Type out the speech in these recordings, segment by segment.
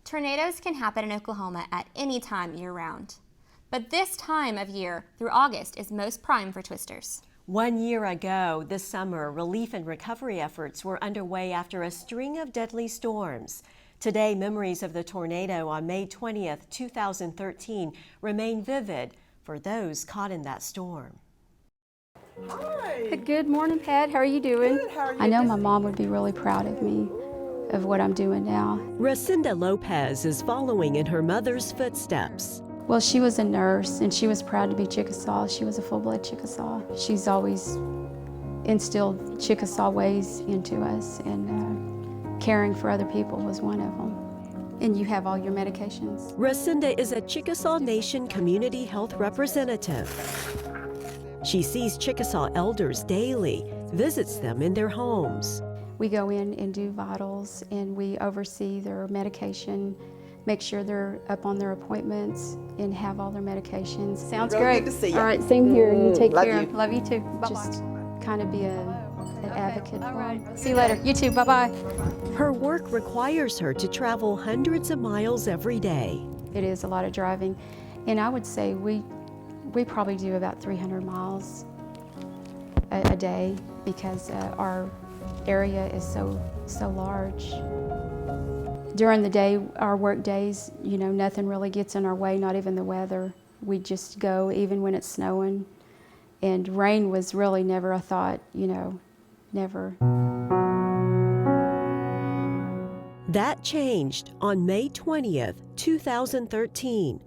Tornadoes can happen in Oklahoma at any time year-round. But this time of year through August is most prime for twisters. 1 year ago, this summer, relief and recovery efforts were underway after a string of deadly storms. Today, memories of the tornado on May 20th, 2013 remain vivid for those caught in that storm. Hi. Good morning, Pat. How are you doing? Good. How are you? I know my mom would be really proud of me, of what I'm doing now. Resenda Lopez is following in her mother's footsteps. Well, she was a nurse, and she was proud to be Chickasaw. She was a full-blood Chickasaw. She's always instilled Chickasaw ways into us, and caring for other people was one of them. And you have all your medications. Resenda is a Chickasaw Nation community health representative. She sees Chickasaw elders daily, visits them in their homes. We go in and do vitals, and we oversee their medication, make sure they're up on their appointments, and have all their medications. Sounds Really great. good to see you. All right, same here. You take Love care. you. Love you too. Bye-bye. Just kind of be an advocate for them. See you later. You too. Bye-bye. Her work requires her to travel hundreds of miles every day. It is a lot of driving, and I would say we probably do about 300 miles a day because our area is so large. During the day, our work days, you know, nothing really gets in our way, not even the weather. We just go even when it's snowing. And rain was really never a thought, you know, never. That changed on May 20th, 2013.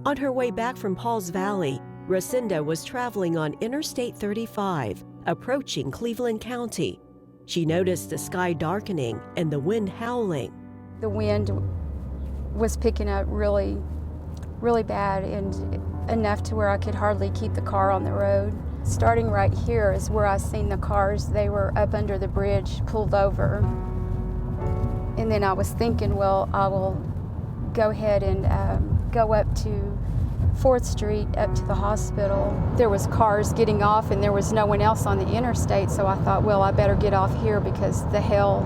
On her way back from Pauls Valley, Resenda was traveling on Interstate 35, approaching Cleveland County. She noticed the sky darkening and the wind howling. The wind was picking up really bad, and enough to where I could hardly keep the car on the road. Starting right here is where I seen the cars. They were up under the bridge, pulled over. And then I was thinking, well, I will go ahead and go up to 4th Street up to the hospital. There was cars getting off and there was no one else on the interstate, so I thought, well, I better get off here because the hail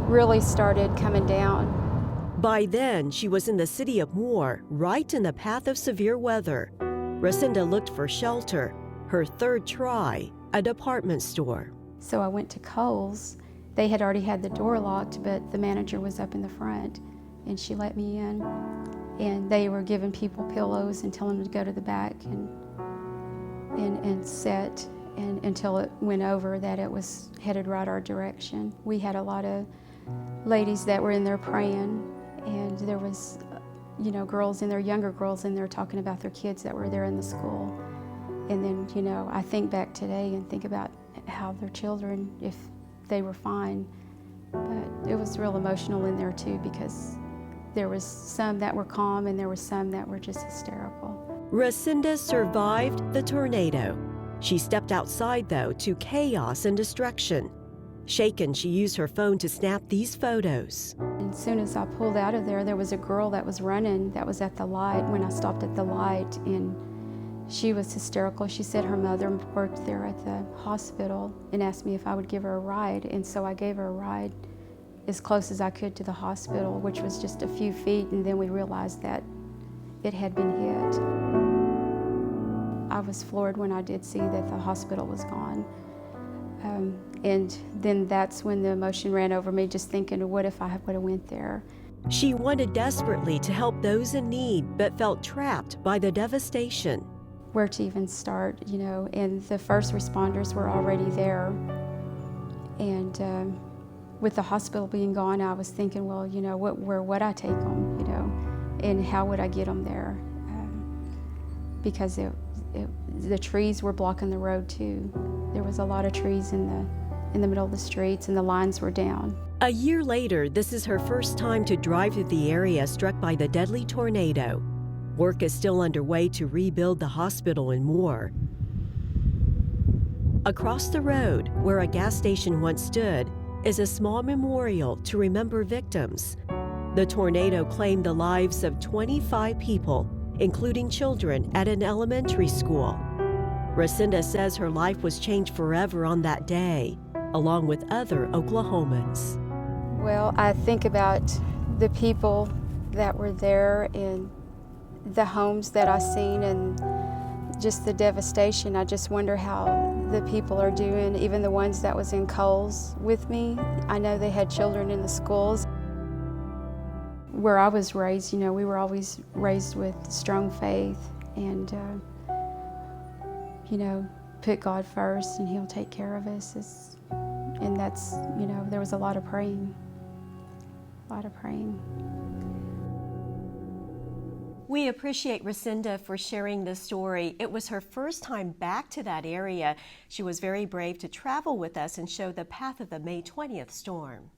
really started coming down. By then, she was in the city of Moore, right in the path of severe weather. Resenda looked for shelter. Her third try, a department store. So I went to Kohl's. They had already had the door locked, but the manager was up in the front, and she let me in. And they were giving people pillows and telling them to go to the back and sit until it went over that it was headed right our direction. We had a lot of ladies that were in there praying, and there was, you know, girls in there, younger girls in there talking about their kids that were there in the school. And then, you know, I think back today and think about how their children, if they were fine. But it was real emotional in there too, because there was some that were calm and there were some that were just hysterical. Resenda survived the tornado. She stepped outside, though, to chaos and destruction. Shaken, she used her phone to snap these photos. As soon as I pulled out of there, there was a girl that was running that was at the light when I stopped at the light, and she was hysterical. She said her mother worked there at the hospital and asked me if I would give her a ride, and so I gave her a ride as close as I could to the hospital, which was just a few feet, and then we realized that it had been hit. I was floored when I did see that the hospital was gone. And then that's when the emotion ran over me, just thinking, what if I would have went there? She wanted desperately to help those in need, but felt trapped by the devastation. Where to even start, you know, and the first responders were already there. And with the hospital being gone, I was thinking, well, you know, where would I take them, you know, and how would I get them there? Because the trees were blocking the road too. There was a lot of trees in the middle of the streets, and the lines were down. A year later, this is her first time to drive through the area struck by the deadly tornado. Work is still underway to rebuild the hospital and more. Across the road, where a gas station once stood, is a small memorial to remember victims. The tornado claimed the lives of 25 people, including children at an elementary school. Resenda says her life was changed forever on that day, along with other Oklahomans. Well, I think about the people that were there and the homes that I seen and just the devastation. I just wonder how the people are doing, even the ones that was in Coles with me. I know they had children in the schools. Where I was raised, you know, we were always raised with strong faith and, you know, put God first and He'll take care of us. And that's, you know, there was a lot of praying. A lot of praying. We appreciate Resenda for sharing this story. It was her first time back to that area. She was very brave to travel with us and show the path of the May 20th storm.